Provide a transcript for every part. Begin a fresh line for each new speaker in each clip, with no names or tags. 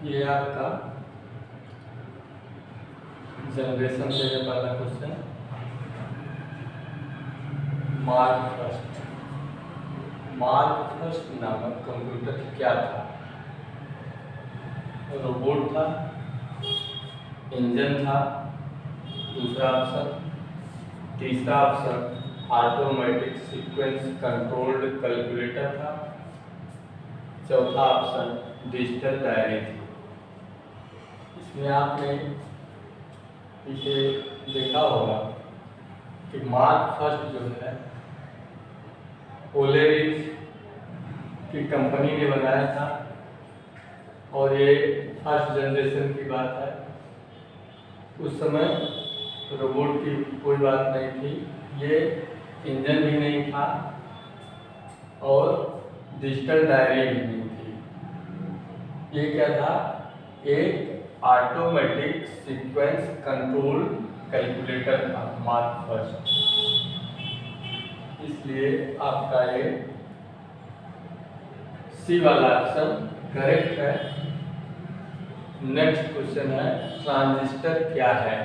ये आपका जनरेशन से है पहला क्वेश्चन। मार्क फर्स्ट नामक कंप्यूटर क्या था? रोबोट था, इंजन था, दूसरा ऑप्शन। तीसरा option automatic sequence controlled calculator था। चौथा ऑप्शन डिजिटल डायरी थी। इसमें आपने इसे देखा होगा कि मार्क फर्स्ट जो है ओलेरिस की कंपनी ने बनाया था और ये फर्स्ट जनरेशन की बात है। उस समय रोबोट की कोई बात नहीं थी, ये इंजन भी नहीं था और डिजिटल डायरी भी नहीं थी। ये क्या था? एक ऑटोमेटिक सीक्वेंस कंट्रोल कैलकुलेटर था मार्क फर्स्ट। इसलिए आपका ये सी वाला ऑप्शन करेक्ट है। नेक्स्ट क्वेश्चन है ट्रांजिस्टर क्या है?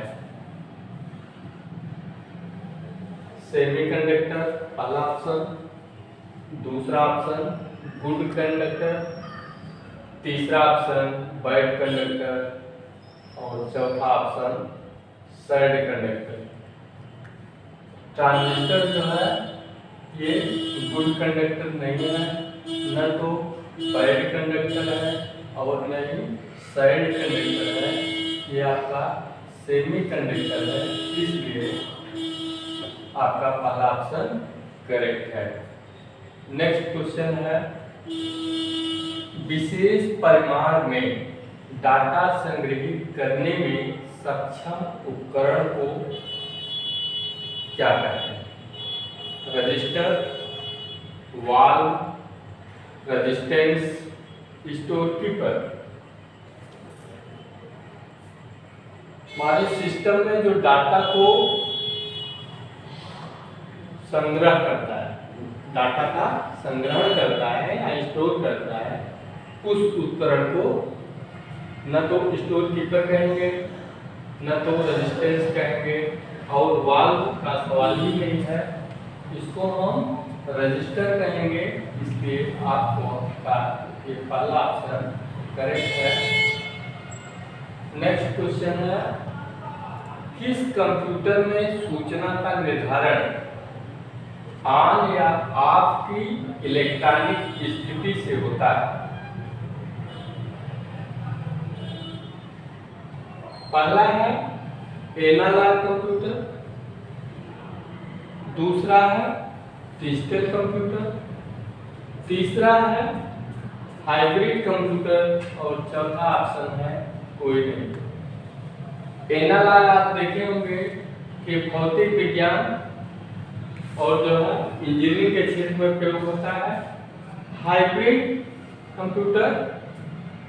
सेमीकंडक्टर पहला ऑप्शन, दूसरा ऑप्शन गुड कंडक्टर, तीसरा ऑप्शन बैड कंडक्टर और चौथा ऑप्शन सैड कंडक्टर। ट्रांजिस्टर जो है ये गुड कंडक्टर नहीं है, न तो बैड कंडक्टर है और न ही सैड कंडक्टर है। ये आपका सेमी कंडक्टर है, इसलिए आपका पहला ऑप्शन करेक्ट है। नेक्स्ट क्वेश्चन है विशेष परिमाण में डाटा संग्रहित करने में सक्षम उपकरण को क्या कहते हैं? Register, valve, resistance, store keeper. हमारे सिस्टम में जो डाटा को संग्रह करता है, डाटा का संग्रहण करता है या स्टोर करता है, उस उपकरण को न तो स्टोर कीपर कहेंगे, न तो रेजिस्टेंस कहेंगे और वाल्व का सवाल ही नहीं है, इसको हम रजिस्टर कहेंगे। इसलिए आपका ये पहला ऑप्शन करेक्ट है। नेक्स्ट क्वेश्चन है किस कंप्यूटर में सूचना का निर्धारण ऑन या ऑफ की इलेक्ट्रॉनिक स्थिति से होता है? पहला है एनालॉग कंप्यूटर, दूसरा है डिजिटल कंप्यूटर, तीसरा है हाइब्रिड कंप्यूटर और चौथा ऑप्शन है कोई नहीं। एनालॉग आप देखे होंगे कि भौतिक विज्ञान और जो है इंजीनियरिंग के क्षेत्र में प्रयोग होता है। हाइब्रिड कंप्यूटर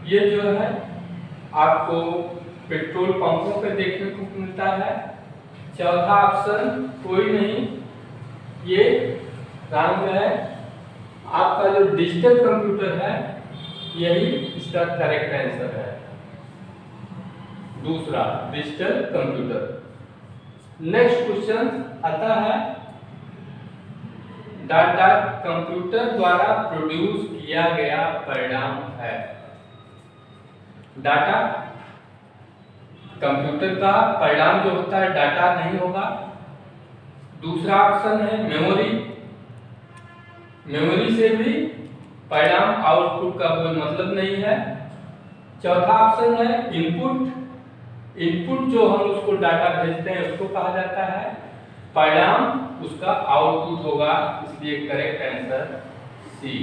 ये जो है आपको पेट्रोल पंपों पे देखने को मिलता है। चौथा ऑप्शन कोई नहीं, ये रॉन्ग है। आपका जो डिजिटल कंप्यूटर है यही इसका करेक्ट आंसर है, दूसरा डिजिटल कंप्यूटर। नेक्स्ट क्वेश्चन आता है डाटा कंप्यूटर द्वारा प्रोड्यूस किया गया परिणाम है। डाटा कंप्यूटर का परिणाम जो होता है डाटा नहीं होगा। दूसरा ऑप्शन है मेमोरी, मेमोरी से भी परिणाम आउटपुट का कोई मतलब नहीं है। चौथा ऑप्शन है इनपुट, इनपुट जो हम उसको डाटा भेजते हैं उसको कहा जाता है, परिणाम उसका आउटपुट होगा, इसलिए correct answer C.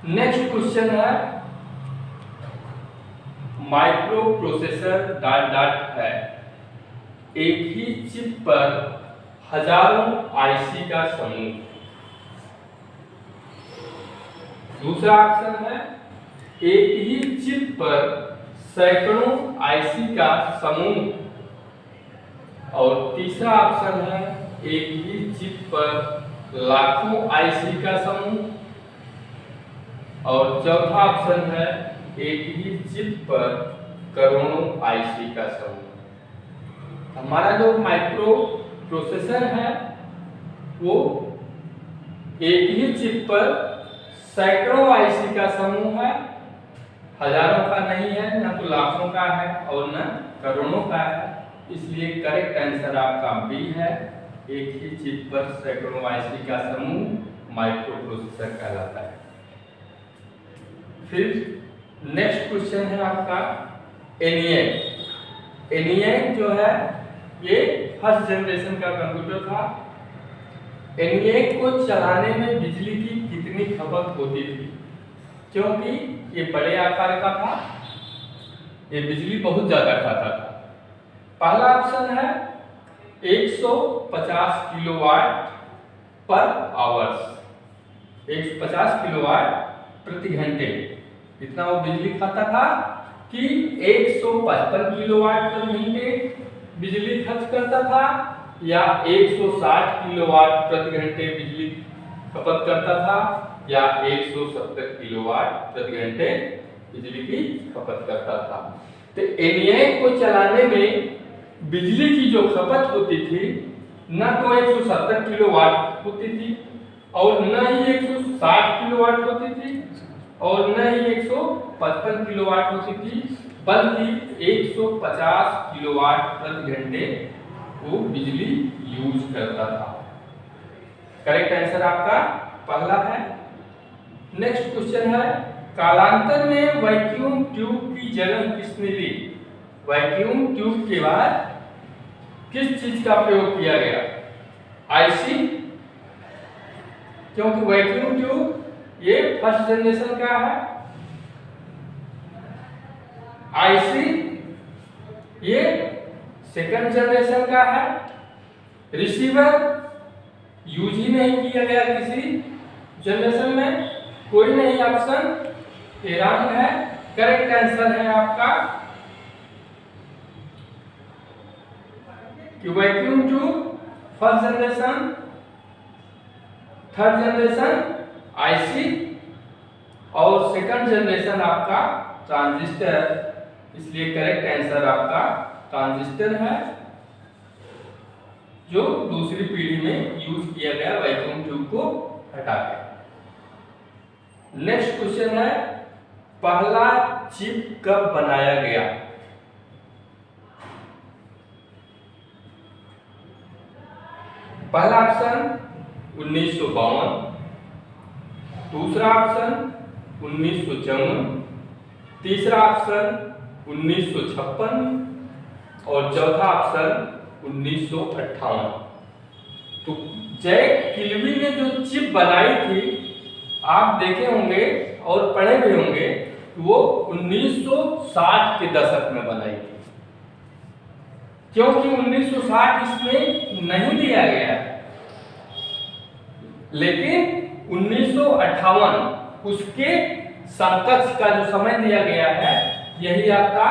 Next question है माइक्रो प्रोसेसर डॉट डॉट है। एक ही चिप पर हजारों आईसी का समूह। दूसरा ऑप्शन है एक ही चिप पर सैकड़ों आईसी का समूह और तीसरा ऑप्शन है एक ही चिप पर लाखों आईसी का समूह और चौथा ऑप्शन है एक ही चिप पर करोड़ों आईसी का समूह। हमारा जो माइक्रो प्रोसेसर है वो एक ही चिप पर सैकड़ों आईसी का समूह है, हजारों का नहीं है, न तो लाखों का है और न करोड़ों का है। इसलिए करेक्ट आंसर आपका बी है, एक ही चिप पर सैकड़ों आईसी का समूह माइक्रो प्रोसेसर कहलाता है। फिर नेक्स्ट क्वेश्चन है आपका ENIAC। ENIAC जो है ये फर्स्ट जनरेशन का कंप्यूटर था। ENIAC को चलाने में बिजली की कितनी खपत होती थी? क्योंकि ये बड़े आकार का था, ये बिजली बहुत ज्यादा खाता था। पहला ऑप्शन है 150 किलोवाट पर आवर्स, 150 किलोवाट प्रति घंटे, इतना वो बिजली खाता था कि 155 किलोवाट प्रति घंटे बिजली खर्च करता था, या 160 किलोवाट प्रति घंटे बिजली खपत करता था, या 170 किलोवाट प्रति घंटे बिजली की खपत करता था। तो ENIAC को चलाने में बिजली की जो खपत होती थी न तो 170 किलोवाट होती थी और न ही 160 किलोवाट होती थी और न ही 155 किलोवाट होती थी, बल्कि 150 किलोवाट प्रति घंटे वो बिजली यूज करता था। करेक्ट आंसर आपका पहला है। नेक्स्ट क्वेश्चन है कालांतर में वैक्यूम ट्यूब की जगह किसने ली? वैक्यूम ट्यूब के बाद किस चीज का प्रयोग किया गया? आईसी, क्योंकि वैक्यूम ट्यूब ये फर्स्ट जनरेशन का है। आईसी ये सेकंड जनरेशन का है। रिसीवर यूज ही नहीं किया गया किसी जनरेशन में, कोई नहीं ऑप्शन ए रॉन्ग है। करेक्ट आंसर है आपका कि vacuum tube first generation, third generation IC और सेकंड जनरेशन आपका ट्रांजिस्टर, इसलिए करेक्ट आंसर आपका ट्रांजिस्टर है जो दूसरी पीढ़ी में यूज किया गया वैक्यूम ट्यूब को हटाकर। नेक्स्ट क्वेश्चन है पहला चिप कब बनाया गया? पहला ऑप्शन 1952, दूसरा ऑप्शन 1954, तीसरा ऑप्शन 1956 और चौथा ऑप्शन 1958। तो जैक किल्बी ने जो चिप बनाई थी आप देखे होंगे और पढ़े भी होंगे, वो 1960 के दशक में बनाई थी, क्योंकि 1960 इसमें नहीं दिया गया, लेकिन 1958 उसके समकक्ष का जो समय दिया गया है, यही आपका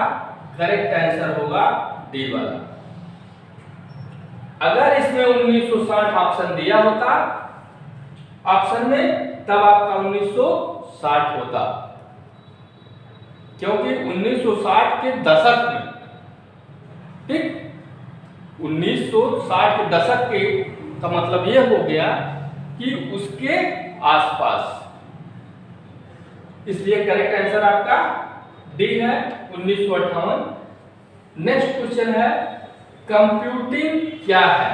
करेक्ट आंसर होगा डी वाला। अगर इसमें 1960 ऑप्शन दिया होता ऑप्शन में, तब आपका 1960 होता, क्योंकि 1960 के दशक में, ठीक, 1960 के दशक के का मतलब यह हो गया कि उसके आसपास, इसलिए करेक्ट आंसर आपका डी है 1958। नेक्स्ट क्वेश्चन है कंप्यूटिंग क्या है?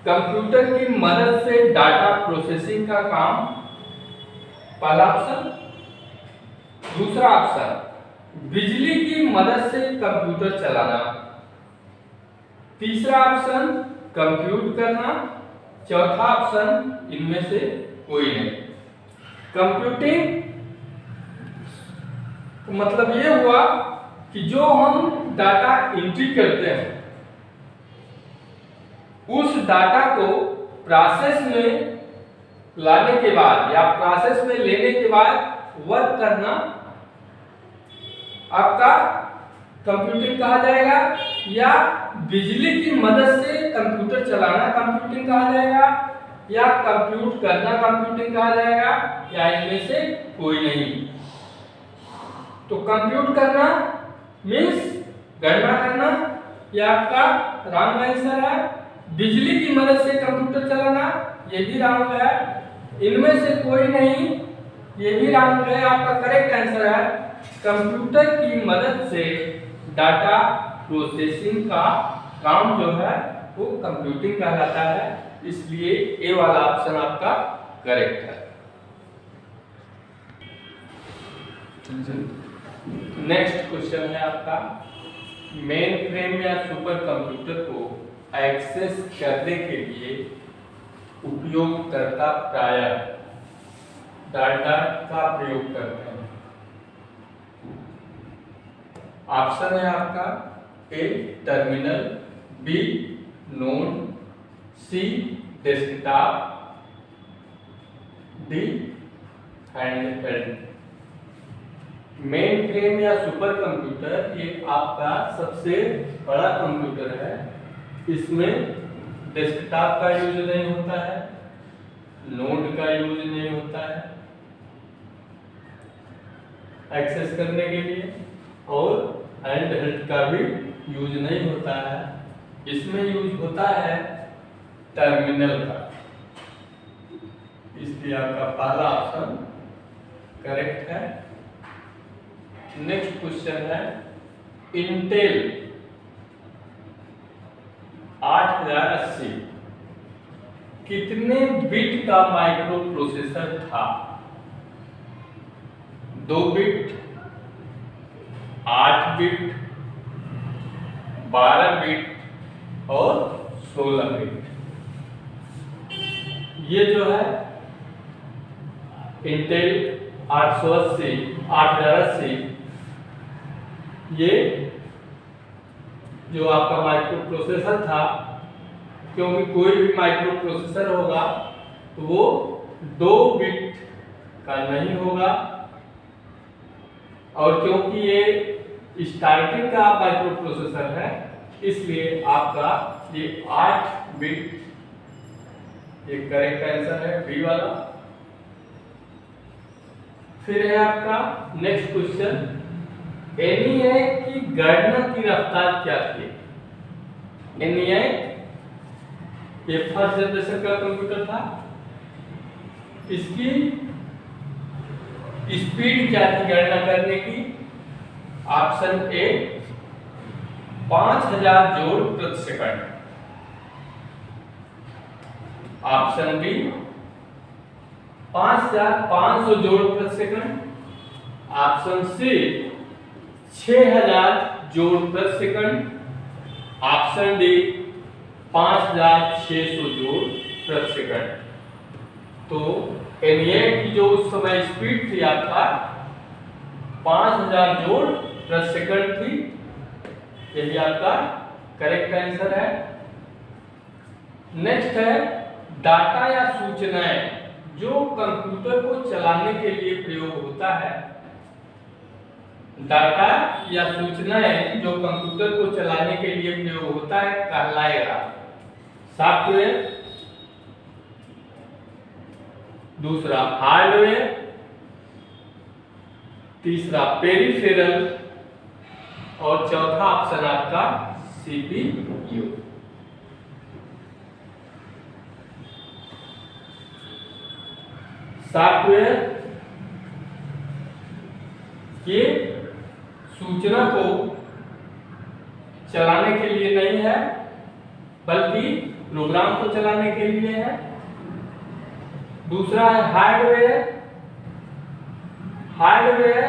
कंप्यूटर की मदद से डाटा प्रोसेसिंग का काम, पहला ऑप्शन। दूसरा ऑप्शन बिजली की मदद से कंप्यूटर चलाना। तीसरा ऑप्शन कंप्यूट करना। चौथा ऑप्शन इनमें से कोई नहीं। कंप्यूटिंग मतलब ये हुआ कि जो हम डाटा एंट्री करते हैं उस डाटा को प्रोसेस में लाने के बाद या प्रोसेस में लेने के बाद वर्क करना आपका कंप्यूटिंग कहा जाएगा, या बिजली की मदद से कंप्यूटर चलाना कंप्यूटिंग कहा जाएगा, या कंप्यूट करना कंप्यूटिंग कहा जाएगा, या इनमें से कोई नहीं। तो कंप्यूट करना मीन्स गणना करना, यह आपका रॉन्ग आंसर है। बिजली की मदद से कंप्यूटर चलाना, ये भी रॉन्ग है। इनमें से कोई नहीं, ये भी रॉन्ग है। आपका करेक्ट आंसर है कंप्यूटर की मदद से डाटा प्रोसेसिंग का काम जो है वो कंप्यूटिंग कहलाता है, इसलिए ए वाला ऑप्शन आपका करेक्ट है। नेक्स्ट क्वेश्चन है आपका, मेन फ्रेम या सुपर कंप्यूटर को एक्सेस करने के लिए उपयोगकर्ता प्रायः डाटा का प्रयोग करते हैं। ऑप्शन है आपका A terminal, B node, C desktop, D handheld. Mainframe या सुपर कंप्यूटर ये आपका सबसे बड़ा कंप्यूटर है। इसमें डेस्कटॉप का यूज नहीं होता है, नोड का यूज नहीं होता है एक्सेस करने के लिए, और हैंडहेल्ड का भी यूज नहीं होता है। इसमें यूज होता है टर्मिनल का, इसलिए आपका पहला ऑप्शन करेक्ट है। नेक्स्ट क्वेश्चन है, इंटेल 8080 कितने बिट का माइक्रो प्रोसेसर था? 2 बिट, 8 बिट, 12 बिट और 16 बिट। ये जो है इंटेल 8080 ये जो आपका माइक्रो प्रोसेसर था, क्योंकि कोई भी माइक्रो प्रोसेसर होगा तो वो 2 बिट का नहीं होगा, और क्योंकि ये स्टार्टिंग का माइक्रो प्रोसेसर है इसलिए आपका ये 8 बिट ये करेक्ट आंसर है, बी वाला। फिर है आपका नेक्स्ट क्वेश्चन, ENIAC की गणना की रफ्तार क्या थी? ENIAC ये फर्स्ट जनरेशन का कंप्यूटर था, इसकी स्पीड क्या थी गणना करने की? ऑप्शन ए 5000 जोड़ प्रति सेकंड, ऑप्शन बी 5500 जोड़ प्रति सेकंड, ऑप्शन सी 6000 जोड़ प्रति सेकंड, ऑप्शन डी 5600 जोड़ प्रति सेकंड। तो ENIAC की जो उस समय स्पीड थी आपका 5000 जोड़ प्रति सेकंड थी, यही आपका करेक्ट आंसर है। नेक्स्ट है, डाटा या सूचनाएं जो कंप्यूटर को चलाने के लिए प्रयोग होता है। डाटा या सूचनाएं जो कंप्यूटर को चलाने के लिए प्रयोग होता है कहलाएगा सॉफ्टवेयर, दूसरा हार्डवेयर, तीसरा पेरिफेरल, और चौथा ऑप्शन आपका CPU। सॉफ्टवेयर ये सूचना को चलाने के लिए नहीं है, बल्कि प्रोग्राम को चलाने के लिए है। दूसरा है हार्डवेयर, हार्डवेयर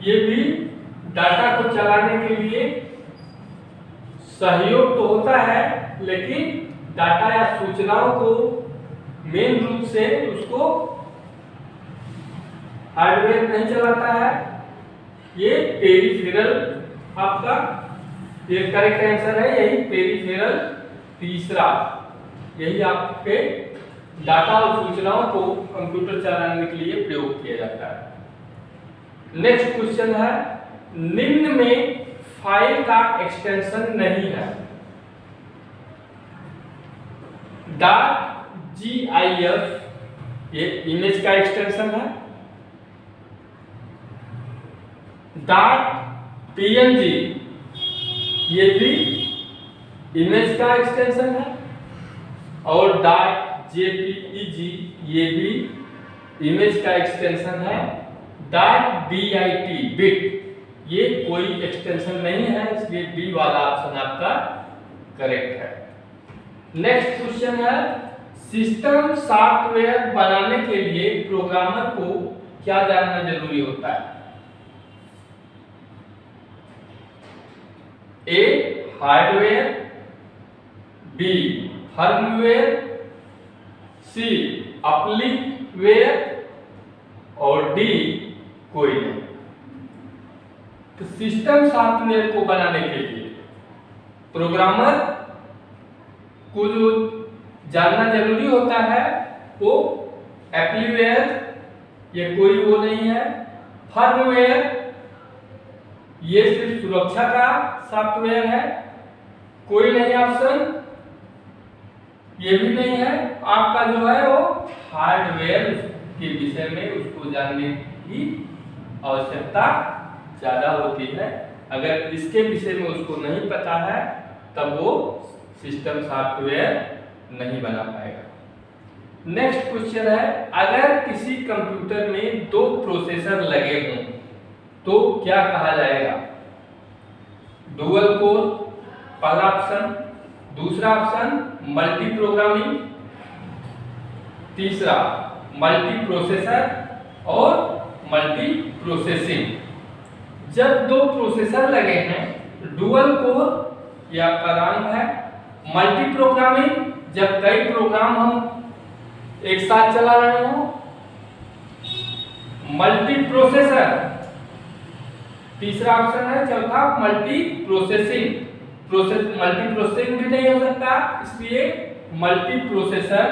ये भी डाटा को चलाने के लिए सहयोग तो होता है, लेकिन डाटा या सूचनाओं को मेन रूप से उसको हार्डवेयर नहीं चलाता है। ये पेरिफेरल आपका ये करेक्ट आंसर है, यही पेरिफेरल तीसरा, यही आपके डाटा और सूचनाओं को कंप्यूटर चलाने के लिए प्रयोग किया जाता है। नेक्स्ट क्वेश्चन है, निम्न में फाइल का एक्सटेंशन नहीं है। .gif ये इमेज का एक्सटेंशन है। .png ये भी इमेज का एक्सटेंशन है। और .jpeg ये भी इमेज का एक्सटेंशन है। .bit बिट ये कोई एक्सटेंशन नहीं है, इसलिए बी वाला ऑप्शन आपका करेक्ट है। नेक्स्ट क्वेश्चन है, सिस्टम सॉफ्टवेयर बनाने के लिए प्रोग्रामर को क्या जानना जरूरी होता है? ए हार्डवेयर, बी फर्मवेयर, सी एप्लीवेयर और डी कोई नहीं। तो सिस्टम सॉफ्टवेयर को बनाने के लिए प्रोग्रामर को जो जानना जरूरी होता है वो एप्लीवेयर, ये कोई वो नहीं है। फर्मवेयर ये सिर्फ सुरक्षा का सॉफ्टवेयर है, कोई नहीं ऑप्शन, ये भी नहीं है। आपका जो है वो हार्डवेयर के विषय में उसको जानने की आवश्यकता ज्यादा होती है। अगर इसके विषय में उसको नहीं पता है तब वो सिस्टम सॉफ्टवेयर नहीं बना पाएगा। नेक्स्ट क्वेश्चन है, अगर किसी कंप्यूटर में 2 प्रोसेसर लगे हों तो क्या कहा जाएगा? डुअल कोर पहला ऑप्शन, दूसरा ऑप्शन मल्टी प्रोग्रामिंग, तीसरा मल्टी प्रोसेसर और मल्टी प्रोसेसिंग। जब 2 प्रोसेसर लगे हैं, डुअल कोर ये आपका रॉन्ग है। मल्टी प्रोग्रामिंग जब कई प्रोग्राम हम एक साथ चला रहे हो। मल्टी प्रोसेसर तीसरा ऑप्शन है। चौथा मल्टी प्रोसेसिंग, मल्टी प्रोसेसिंग भी नहीं हो सकता, इसलिए मल्टी प्रोसेसर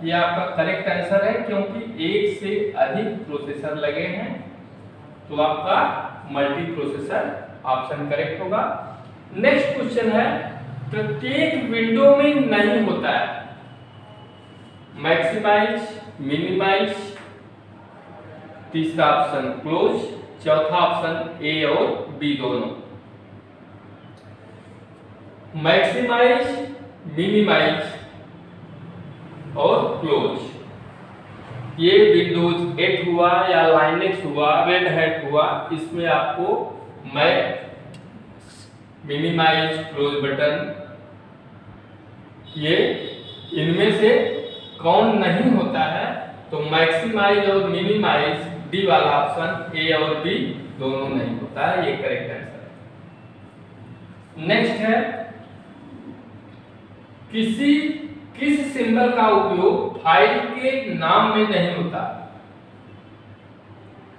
ये आपका करेक्ट आंसर है, क्योंकि एक से अधिक प्रोसेसर लगे हैं तो आपका मल्टी प्रोसेसर ऑप्शन करेक्ट होगा। नेक्स्ट क्वेश्चन है, प्रत्येक विंडो में नहीं होता है मैक्सिमाइज, मिनिमाइज, तीसरा ऑप्शन क्लोज, चौथा ऑप्शन ए और बी दोनों। मैक्सिमाइज, मिनिमाइज और क्लोज ये विंडोज 8 हुआ या लाइनेक्स हुआ, रेड हैट हुआ, इसमें आपको मिनिमाइज, क्लोज बटन ये इनमें से कौन नहीं होता है? तो मैक्सिमाइज और मिनिमाइज डी वाला ऑप्शन, ए और बी दोनों नहीं होता है, ये करेक्ट आंसर है। नेक्स्ट है, किस सिंबल का उपयोग फाइल के नाम में नहीं होता?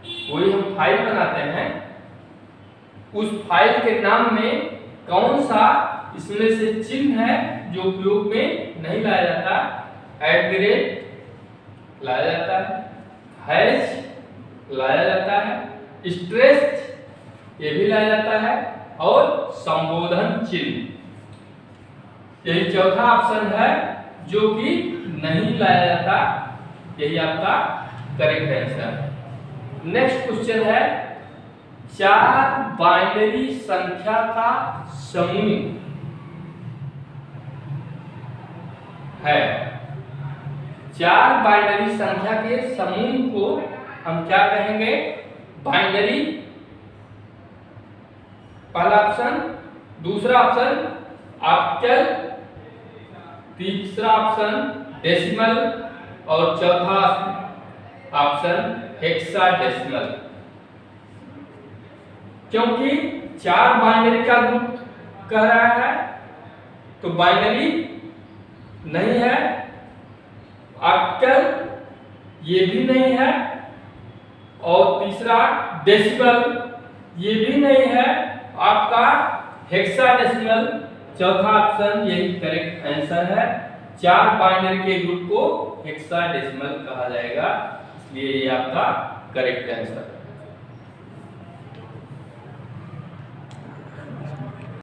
कोई हम फाइल बनाते हैं, उस फाइल के नाम में कौन सा इसमें से चिन्ह है जो उपयोग में नहीं लाया जाता? @ लाया जाता है, हैश लाया जाता है, स्ट्रेस ये भी लाया जाता है और संबोधन चिन्ह यही चौथा ऑप्शन है जो कि नहीं लाया जाता, यही आपका करेक्ट आंसर है। नेक्स्ट क्वेश्चन है, 4 बाइनरी संख्या का समूह है। 4 बाइनरी संख्या के समूह को हम क्या कहेंगे? बाइनरी पहला ऑप्शन, दूसरा ऑप्शन ऑक्टल, तीसरा ऑप्शन डेसिमल और चौथा ऑप्शन हेक्साडेसिमल। क्योंकि 4 बाइनरी का ग्रुप कह रहा है तो बाइनरी नहीं है, ऑक्टल ये भी नहीं है और तीसरा डेसिमल ये भी नहीं है, आपका हेक्साडेसिमल चौथा ऑप्शन यही करेक्ट आंसर है। 4 बाइनरी के ग्रुप को हेक्साडेसिमल कहा जाएगा, इसलिए ये आपका करेक्ट आंसर है।